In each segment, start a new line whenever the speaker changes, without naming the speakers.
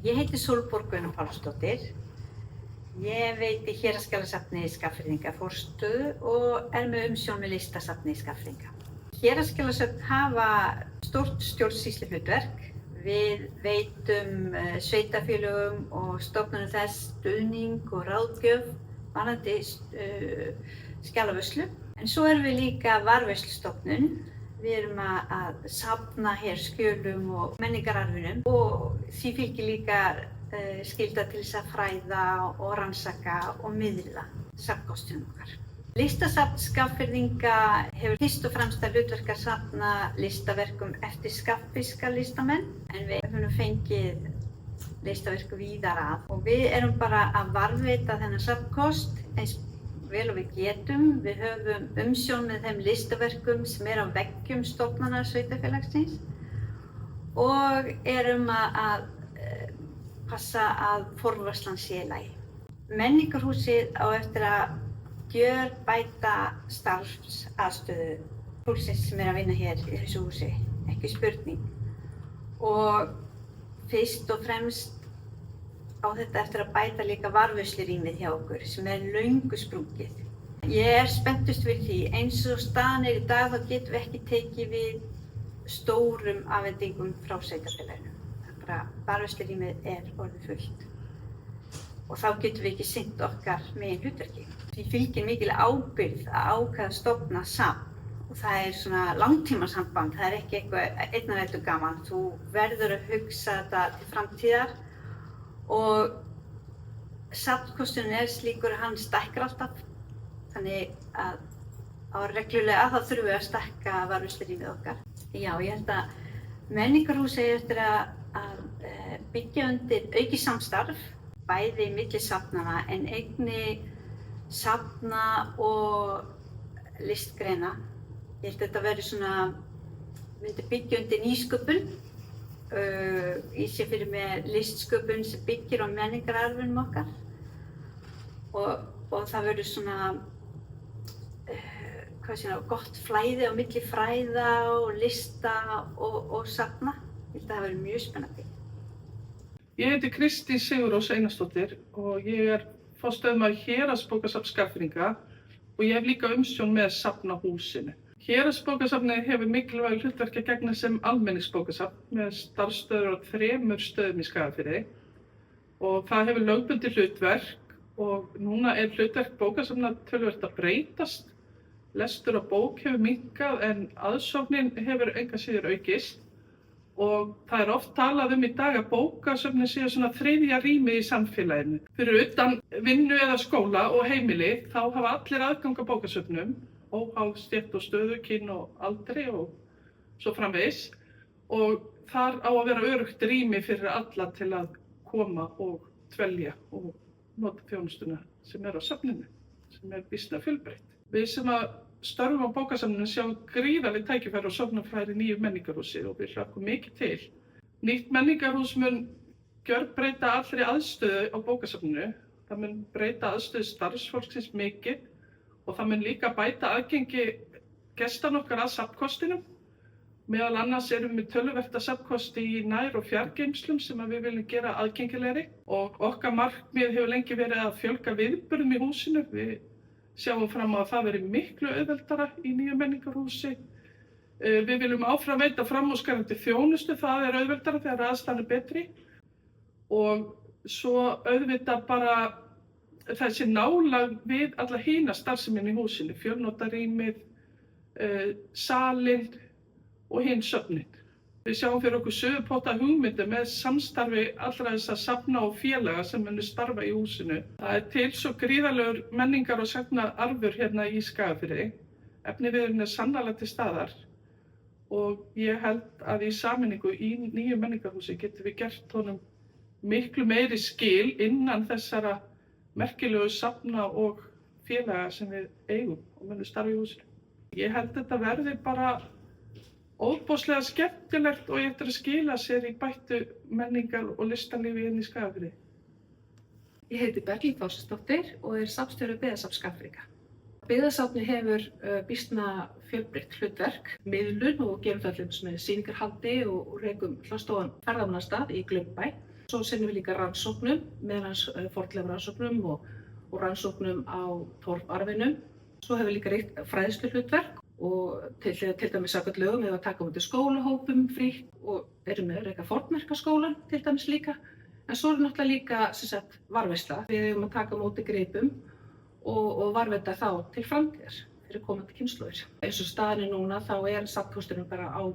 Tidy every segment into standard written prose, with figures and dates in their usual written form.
Ég heiti Sólborg Gunnar Pálsdóttir. Ég veiti Héraðsskjalasafni Skagfirðinga forstöðu og er með umsjón með listasafni Skagfirðinga. Héraðsskjalasöfn hafa stórt stjórnsýsluhlutverk. Við veitum sveitarfélögum og stofnunum þess stuðning og ráðgjöf varðandi skjalavörslu. En svo erum við líka varðveislustofnun. Við erum að safna hér skjölum og menningararfinum og því fylgir líka skylda til þess að fræða og rannsaka og miðla safnkostunum okkar. Listasafn Skagfirðinga hefur fyrst og fremst að hlutverk að safna listaverkum eftir skagfirðska listamenn, en við höfum fengið listaverk víðar að og við erum bara að varðveita þennan safnkost eins vel og við getum. Við höfum umsjón með þeim listaverkum sem á veggjum stofnana sveitarfélagsins og erum að passa að forvarslan sé í lagi. Menningarhúsið á eftir að gjörbæta starfsaðstöðu fólksins sem að vinna hér í þessu húsi, ekki spurning. Og fyrst og fremst á þetta eftir að bæta líka varðveislurýmið hjá okkur sem löngu sprungið. Ég spenntust fyrir því, eins og staðan í dag þá getum við ekki tekið við stórum afhendingum frá sveitarfélaginu. Varðveislurýmið orðið fullt og þá getum við ekki sinnt okkar megin hlutverki. Því fylgir mikil ábyrgð að ákveða að stofna safn og það svona langtímasamband, það ekki eitthvað einn af þetta gaman. Þú verður að hugsa þetta til framtíðar og safnkosturinn slíkur að hann stækkar alltaf, þannig að á reglulega þá þurfum við að stækka varðveislurýmið okkar. Já, ég held að menningarhúsið eigi eftir að byggja undir aukið samstarf, bæði milli safnanna en einnig safna og listgreina. Ég held að þetta myndi byggja undir nýsköpun. Ég sé fyrir mig listsköpun sem byggir á menningararfinum okkar og það verður gott flæði á milli fræða og lista og safna. Ég held að það verður mjög spennandi.
Ég heiti Kristín Sigurrós Einarsdóttir og ég er forstöðumaður Héraðsbókasafns Skagfirðinga og ég hef líka umsjón með safnahúsinu. Héraðsbókasafnið hefur mikilvægu hlutverk að gegna sem almenningsbókasafn með starfsstöðvar á 3 stöðum í Skagafirði og það hefur lögbundið hlutverk og núna hlutverk bókasafna töluvert að breytast. Lestur á bók hefur minnkað en aðsóknin hefur engu að síður aukist. Og það oft talað í dag að bókasöfnin séu svona 3. rýmið í samfélaginu. Fyrir utan vinnu eða skóla og heimili þá hafa allir aðgang að bókasöfnum, óháð stétt og stöðu, kyn og aldri og svo framvegis. Og þar á að vera öruggt rými fyrir alla til að koma og dvelja og nota þjónustuna sem á safninu, sem býsna fjölbreytt. Við sem störfum á bókasafninu sjáum gríðarleg tækifæri og sóknarfæri í nýju menningarhúsi og við hlökkum mikið til. Nýtt menningarhús mun gjörbreyta allri aðstöðu á bókasafninu. Það mun breyta aðstöðu starfsfólksins mikið og það mun líka bæta aðgengi gestan okkar að safnkostinum. Meðal annars erum við töluvert af safnkosti í nær- og fjargeymslum sem við viljum gera aðgengilegri og okkar markmið hefur lengi verið að fjölga viðburðum í húsinu. Við sjáum fram á að það veri miklu auðveldara í nýju menningarhúsi. Við viljum áfram veita framúrskarandi þjónustu, það auðveldara þegar aðstæðan betri. Og svo auðvitað bara þessi nálægð við alla hina starfsemin í húsinu, fjölnotarýmið, salinn og hinn söfnin. Við sjáum fyrir okkur suðupotta hugmyndir með samstarfi allra þessar safna og félaga sem munu starfa í húsinu. Það til svo gríðarlegur menningar- og sagnaarfur hérna í Skagafirði. Efniviðurinn sannarlega til staðar og ég held að í sameiningu í nýju menningarhúsi getum við gert honum miklu meiri skil innan þessara merkilegu safna og félaga sem við eigum og munu starfa í húsinu. Ég held þetta verði bara óbúslega skemmtilegt og ég eftir að skila sér í bættu menningar- og listalífi hérna í Skagafirði.
Ég heiti Berglín Þorsteinsdóttir og safnstjóri Byggðasafns Skagfirðinga. Byggðasafnið hefur býsna fjölbreytt hlutverk, miðlun og gerum það með sýningarhaldi og rekum hlustofan ferðamannastað í Glaumbæ. Svo sinnum við líka rannsóknum, meðan fornleifarannsóknum og rannsóknum á torfarfinum. Svo hefur líka ríkt fræðsluhlutverk og til dæmis samkvæmt lögum við að taka á móti skólahópum frítt og erum með að reka fornmerkaskólann til dæmis líka. En svo náttúrulega líka varðveisla. Við eigum að taka á móti gripum og varðveita þá til framtíðar fyrir komandi kynslóðir. Eins og staðan núna þá safnkosturinn bara á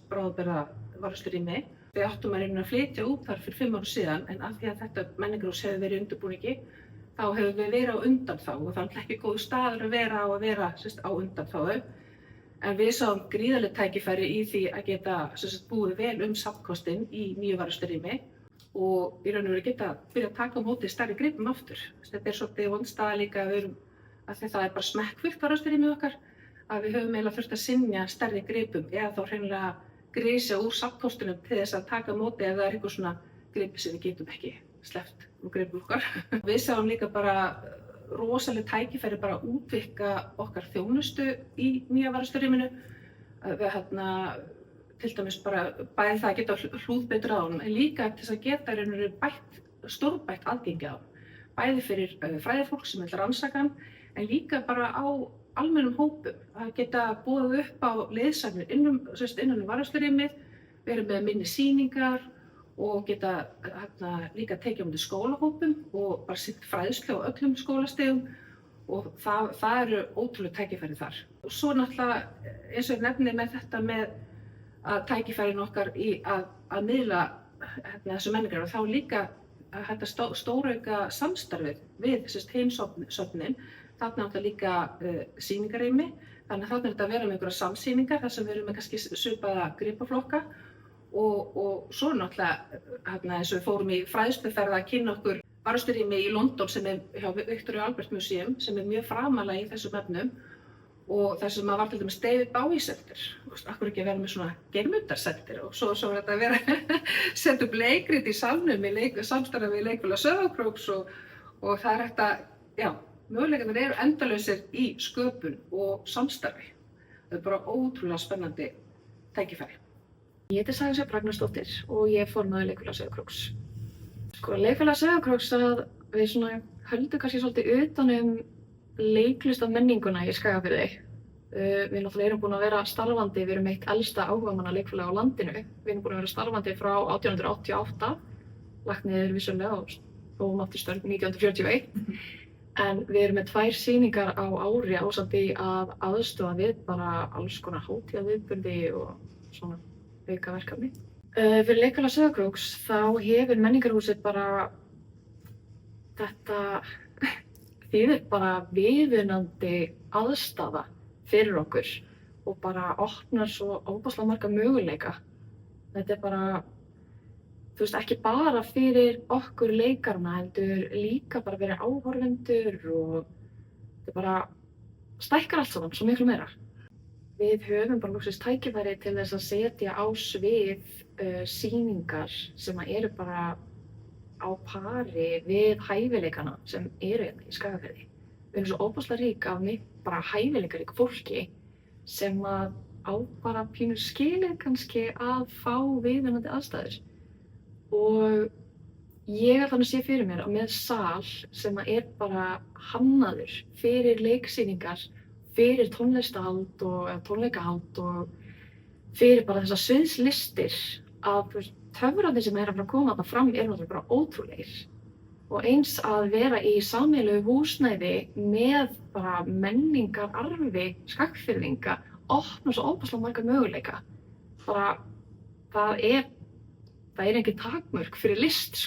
bráðabirgða varðslurými. Við áttum að flytja út þar fyrir 5 árum síðan en af því að þetta menningarhús hefur verið í undirbúningi þá hefur við verið á undanþágu og það ekki góður staður að vera á undanþágu. En við sáum gríðarleg tækifæri í því að geta búið vel safnkostinn í nýju varðslurými og í raun og veru geta byrjað að taka á móti stærri gripum aftur. Þetta svolítið vond staða líka að það bara smekkfullt varðslurýmið okkar að við höfum eiginlega þurft að synja stærri gripum eða þá hreinlega grísja úr safnkostinum til þess að taka á móti ef það eitthvað svona gripi sem við getum ekki sleppt úr gripum okkar. Við sáum líka bara rosaleg tækifæri bara að útvíkka okkar þjónustu í nýja varðslurýminu. Við til dæmis bara bæði það að geta hlúðbetur á honum en líka til þess að geta stórbætt aðgengi á honum. Bæði fyrir fræðifólk sem vill rannsaka hann en líka bara á almennum hópum að geta boðið upp á leiðsagnir innan varðslurýmið, verið með minni sýningar og geta líka tekið á móti skólahópum og bara sinnt fræðslu á öllum skólastigum og það eru ótrúlega tækifæri þar. Og svo náttúrulega eins og ég nefni með þetta með að tækifærin okkar í að miðla þessu menningar og þá líka að stórauka samstarfið við hin söfnin. Þarna náttúrulega líka sýningarrými, þannig að þarna þetta að vera með einhverja samsýningar þar sem við erum með kannski svipaða gripaflokka og svo náttúrulega eins og við fórum í fræðsluferð að kynna okkur varðslurými í London sem hjá Victoria Albert Museum sem mjög framalega í þessum efnum og þar sem var til dæmis David Bowie Center. Akkur ekki að vera með svona geirmundarcenter og svo var þetta að vera setja upp leikrit í salnum í samstarfi við leikfélag Sauðárkróks og það hægt að, möguleikarnir eru endalausir í sköpun og samstarfi. Það bara ótrúlega spennandi tækifæri.
Ég heiti Saga Sjöfn Ragnarsdóttir og ég formaður leikfélag Sauðárkróks. Leikfélag Sauðárkróks að við höldum kannski svolítið utan leiklist af menninguna í Skagafirði. Við náttúrulega erum búin að vera starfandi, við erum eitt elsta áhugamanna leikfélag á landinu. Við erum búin að vera starfandi frá 1888, lagt niður vissulega og hófum aftur störf 1941. En við erum með 2 sýningar á ári ásamt því að aðstoða við bara alls konar hátíðaviðburði og svona aukaverkefni. Fyrir leikfélag Sauðárkróks þá hefur menningarhúsið bara þetta þýðir bara viðunandi aðstaða fyrir okkur og bara opnar svo óbúslega marga möguleika. Þetta bara, ekki bara fyrir okkur leikarana heldur líka bara fyrir áhorfendur og þetta bara stækkar allt saman svo miklu meira. Við höfum bara loksins tækifæri til þess að setja á svið sýningar sem eru bara á pari við hæfileikana sem eru hérna í Skagafirði. Við erum svo óbúslega rík af bara hæfileikaríku fólki sem á bara pínu skilið kannski að fá viðunandi aðstæður. Og ég þannig sé fyrir mér að með sal sem bara hannaður fyrir leiksýningar, fyrir tónlistahald og tónleikahald og fyrir bara þessar sviðslistir að töfrarnir sem að fara að koma þarna fram náttúrulega bara ótrúlegir. Og eins að vera í sameiginlegu húsnæði með bara menningararfi Skagfirðinga opnar svo óbúslega marga möguleika. Bara, það er engin takmörk fyrir list,